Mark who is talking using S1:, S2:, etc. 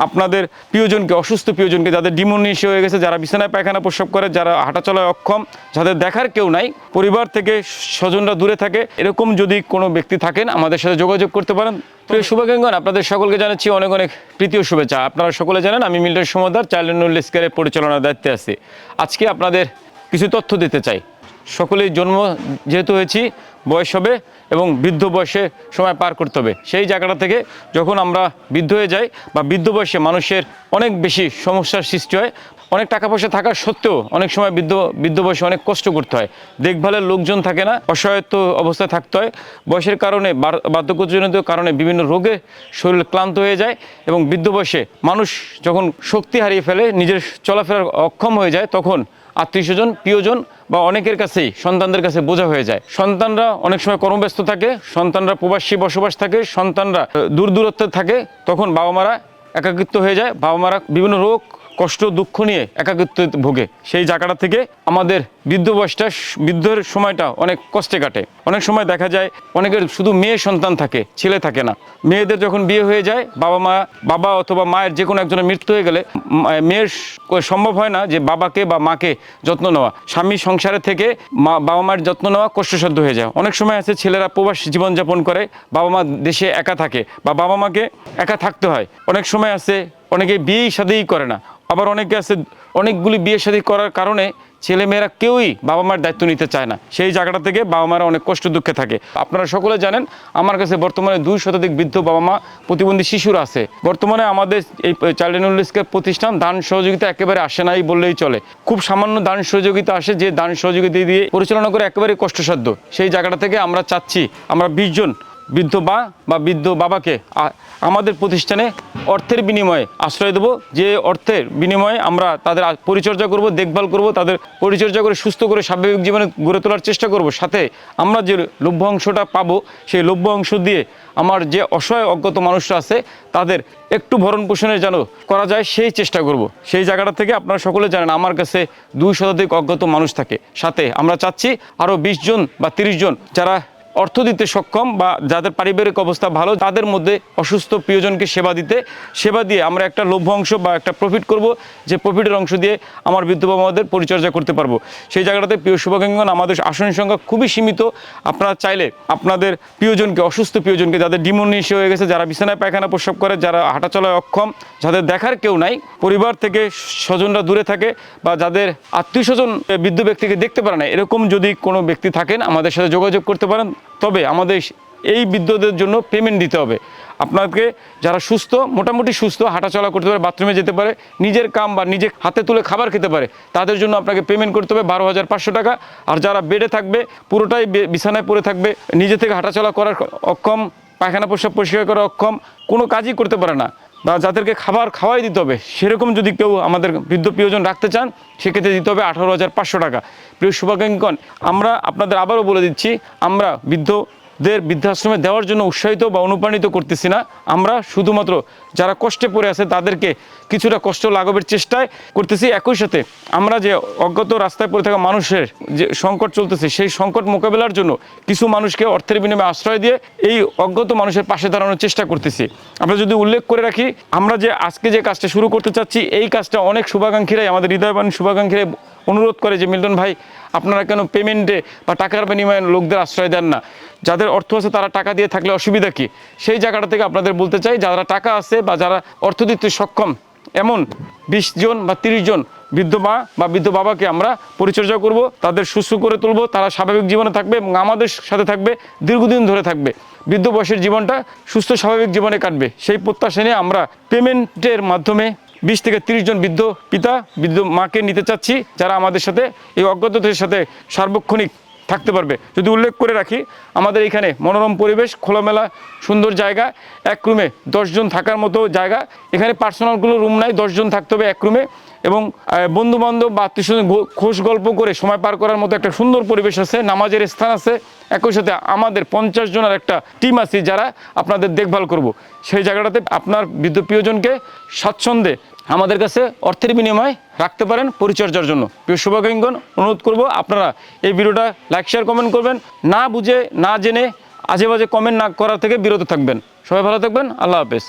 S1: আপনাদের প্রিয়জনকে, অসুস্থ প্রিয়জনকে, যাদের ডিমোনিয়া হয়ে গেছে, যারা বিছানায় পায়খানা প্রস্রাব করে, যারা হাঁটাচলায় অক্ষম, যাদের দেখার কেউ নাই, পরিবার থেকে স্বজনরা দূরে থাকে, এরকম যদি কোনো ব্যক্তি থাকেন আমাদের সাথে যোগাযোগ করতে পারেন। প্রিয় শুভাকাঙ্ক্ষীগণ, আপনাদের সকলকে জানাচ্ছি অনেক অনেক প্রীতি ও শুভেচ্ছা। আপনারা সকলে জানেন আমি Milton Samaddar child and wellness কেয়ারের পরিচালনার দায়িত্বে আছি। আজকে আপনাদের কিছু তথ্য দিতে চাই। সকলেই জন্ম যেহেতু হয়েছি, বয়স হবে এবং বৃদ্ধ বয়সে সময় পার করতে হবে। সেই জায়গাটা থেকে যখন আমরা বৃদ্ধ হয়ে যাই বা বৃদ্ধ বয়সে মানুষের অনেক বেশি সমস্যার সৃষ্টি হয়। অনেক টাকা পয়সা থাকা সত্ত্বেও অনেক সময় বৃদ্ধ বয়সে অনেক কষ্ট করতে হয়, দেখভালের লোকজন থাকে না, অসহায়ত্ব অবস্থায় থাকতে হয়। বয়সের কারণে, বার্ধক্যজনিত কারণে বিভিন্ন রোগে শরীর ক্লান্ত হয়ে যায় এবং বৃদ্ধ বয়সে মানুষ যখন শক্তি হারিয়ে ফেলে, নিজের চলাফেরার অক্ষম হয়ে যায়, তখন আত্মীয় স্বজন, প্রিয়জন বা অনেকের কাছেই সন্তানদের কাছে বোঝা হয়ে যায়। সন্তানরা অনেক সময় কর্মব্যস্ত থাকে, সন্তানরা প্রবাসী বসবাস থাকে, সন্তানরা দূরত্বে থাকে, তখন বাবা মারা একাকিত্ব হয়ে যায়, বাবা মারা বিভিন্ন রোগ কষ্ট দুঃখ নিয়ে একাকিত্ব ভোগে। সেই জায়গাটা থেকে আমাদের বৃদ্ধ বয়সটা, বৃদ্ধের সময়টা অনেক কষ্টে কাটে। অনেক সময় দেখা যায় অনেকের শুধু মেয়ে সন্তান থাকে, ছেলে থাকে না। মেয়েদের যখন বিয়ে হয়ে যায়, বাবা অথবা মায়ের যে কোনো একজনের মৃত্যু হয়ে গেলে মেয়ের সম্ভব হয় না যে বাবাকে বা মাকে যত্ন নেওয়া। স্বামী সংসারে থেকে বাবা মায়ের যত্ন নেওয়া কষ্টসাধ্য হয়ে যায়। অনেক সময় আছে ছেলেরা প্রবাসী জীবনযাপন করে, বাবা মা দেশে একা থাকে বা বাবা মাকে একা থাকতে হয়। অনেক সময় আছে অনেকে বিয়েই শাদীই করে না, আবার অনেকে আছে অনেকগুলি বিয়ে শাদী করার কারণে ছেলেমেয়েরা কেউই বাবা মার দায়িত্ব নিতে চায় না। সেই জায়গাটা থেকে বাবা মারা অনেক কষ্ট দুঃখে থাকে। আপনারা সকলে জানেন আমার কাছে বর্তমানে 2 শতাধিক বৃদ্ধ বাবা মা প্রতিবন্ধী শিশুরা আছে। বর্তমানে আমাদের এই চাইল্ড অ্যান্ড ওয়েলনেস কেয়ার প্রতিষ্ঠান দান সহযোগিতা একেবারে আসে নাই বললেই চলে। খুব সামান্য দান সহযোগিতা আসে, যে দান সহযোগিতা দিয়ে পরিচালনা করে একেবারে কষ্টসাধ্য। সেই জায়গাটা থেকে আমরা চাচ্ছি আমরা 20 জন বৃদ্ধ বা বৃদ্ধ বাবাকে আমাদের প্রতিষ্ঠানে অর্থের বিনিময়ে আশ্রয় দেবো। যে অর্থের বিনিময়ে আমরা তাদের পরিচর্যা করব, দেখভাল করব, তাদের পরিচর্যা করে সুস্থ করে স্বাভাবিক জীবনে গড়ে তোলার চেষ্টা করব। সাথে আমরা যে লভ্য অংশটা পাবো, সেই লভ্য অংশ দিয়ে আমার যে অসহায় অজ্ঞত মানুষরা আছে তাদের একটু ভরণ পোষণের যেন করা যায় সেই চেষ্টা করব। সেই জায়গাটা থেকে আপনারা সকলে জানেন আমার কাছে 2 শতাধিক অজ্ঞত মানুষ থাকে। সাথে আমরা চাচ্ছি আরও 20 জন বা 30 জন যারা অর্থ দিতে সক্ষম বা যাদের পারিবারিক অবস্থা ভালো, তাদের মধ্যে অসুস্থ প্রিয়জনকে সেবা দিয়ে আমরা একটা লভ্য অংশ বা একটা প্রফিট করব, যে প্রফিটের অংশ দিয়ে আমার বৃদ্ধ বাবাদের পরিচর্যা করতে পারবো। সেই জায়গাটাতে প্রিয় শুভাকাঙ্ক্ষীগণ, আমাদের আসন সংখ্যা খুবই সীমিত। আপনারা চাইলে আপনাদের প্রিয়জনকে, অসুস্থ প্রিয়জনকে, যাদের ডিমোনিয়া হয়ে গেছে, যারা বিছানায় পায়খানা প্রস্রাব করে, যারা হাঁটাচলায় অক্ষম, যাদের দেখার কেউ নাই, পরিবার থেকে স্বজনরা দূরে থাকে বা যাদের আত্মীয় স্বজন বৃদ্ধ ব্যক্তিকে দেখতে পারে না, এরকম যদি কোনো ব্যক্তি থাকেন আমাদের সাথে যোগাযোগ করতে পারেন। তবে আমাদের এই বৃদ্ধদের জন্য পেমেন্ট দিতে হবে। আপনাকে যারা সুস্থ, মোটামুটি সুস্থ, হাঁটাচলা করতে পারে, বাথরুমে যেতে পারে, নিজের কাম বা নিজে হাতে তুলে খাবার খেতে পারে, তাদের জন্য আপনাকে পেমেন্ট করতে হবে 12,500 টাকা। আর যারা বেডে থাকবে, পুরোটাই বিছানায় পড়ে থাকবে, নিজে থেকে হাঁটাচলা করার অক্ষম, পায়খানা প্রস্রাব পরিষ্কার করা অক্ষম, কোনো কাজই করতে পারে না, বা যাদেরকে খাবার খাওয়াই দিতে হবে, সেরকম যদি কেউ আমাদের বৃদ্ধ প্রিয়জন রাখতে চান, সেক্ষেত্রে দিতে হবে 18,500 টাকা। প্রিয় শুভাকাঙ্ক্ষীগণ, আমরা আপনাদের আবারও বলে দিচ্ছি, আমরা বৃদ্ধাশ্রমে দেওয়ার জন্য উৎসাহিত বা অনুপ্রাণিত করতেছি না। আমরা শুধুমাত্র যারা কষ্টে পড়ে আছে তাদেরকে কিছুটা কষ্ট লাঘবের চেষ্টায় করতেছি। একই সাথে আমরা যে অজ্ঞাত রাস্তায় পড়ে থাকা মানুষের যে সংকট চলতেছে, সেই সংকট মোকাবেলার জন্য কিছু মানুষকে অর্থের বিনিময়ে আশ্রয় দিয়ে এই অজ্ঞাত মানুষের পাশে দাঁড়ানোর চেষ্টা করতেছি। আমরা যদি উল্লেখ করে রাখি, আমরা যে আজকে যে কাজটা শুরু করতে চাচ্ছি, এই কাজটা অনেক শুভাকাঙ্ক্ষীরাই, আমাদের হৃদয়বান শুভাকাঙ্ক্ষীরাই অনুরোধ করে যে মিল্টন ভাই, আপনারা কেন পেমেন্টে বা টাকার বিনিময়ে লোকদের আশ্রয় দেন না? যাদের অর্থ আছে তারা টাকা দিয়ে থাকলে অসুবিধা কি? সেই জায়গাটা থেকে আপনাদের বলতে চাই, যারা টাকা আছে বা যারা অর্থ দিতে সক্ষম, এমন 20 জন বা 30 জন বৃদ্ধ মা বা বৃদ্ধ বাবাকে আমরা পরিচর্যা করব, তাদের সুস্থ করে তুলব, তারা স্বাভাবিক জীবনে থাকবে এবং আমাদের সাথে থাকবে, দীর্ঘদিন ধরে থাকবে, বৃদ্ধ বয়সের জীবনটা সুস্থ স্বাভাবিক জীবনে কাটবে। সেই প্রত্যাশা নিয়ে আমরা পেমেন্টের মাধ্যমে 20 থেকে 30 জন বৃদ্ধ পিতা, বৃদ্ধ মাকে নিতে চাচ্ছি, যারা আমাদের সাথে এই অজ্ঞাতদের সাথে সার্বক্ষণিক থাকতে পারবে। যদি উল্লেখ করে রাখি, আমাদের এখানে মনোরম পরিবেশ, খোলামেলা সুন্দর জায়গা, এক রুমে 10 জন থাকার মতো জায়গা। এখানে পার্সোনালগুলো রুম নাই, 10 জন থাকতে হবে এক রুমে, এবং বন্ধুবান্ধব বা আত্মীয় স্বজন খোশ গল্প করে সময় পার করার মতো একটা সুন্দর পরিবেশ আছে, নামাজের স্থান আছে। একই সাথে আমাদের 50 জনের একটা টিম আছে যারা আপনাদের দেখভাল করব। সেই জায়গাটাতে আপনার বৃদ্ধ প্রিয়জনকে স্বাচ্ছন্দ্যে আমাদের কাছে অর্থের বিনিময়ে রাখতে পারেন পরিচর্যার জন্য। প্রিয় শুভাকাঙ্ক্ষীগণ, অনুরোধ করব আপনারা এই ভিডিওটা লাইক, শেয়ার, কমেন্ট করবেন। না বুঝে, না জেনে আজে বাজে কমেন্ট না করা থেকে বিরত থাকবেন। সবাই ভালো থাকবেন। আল্লাহ হাফেজ।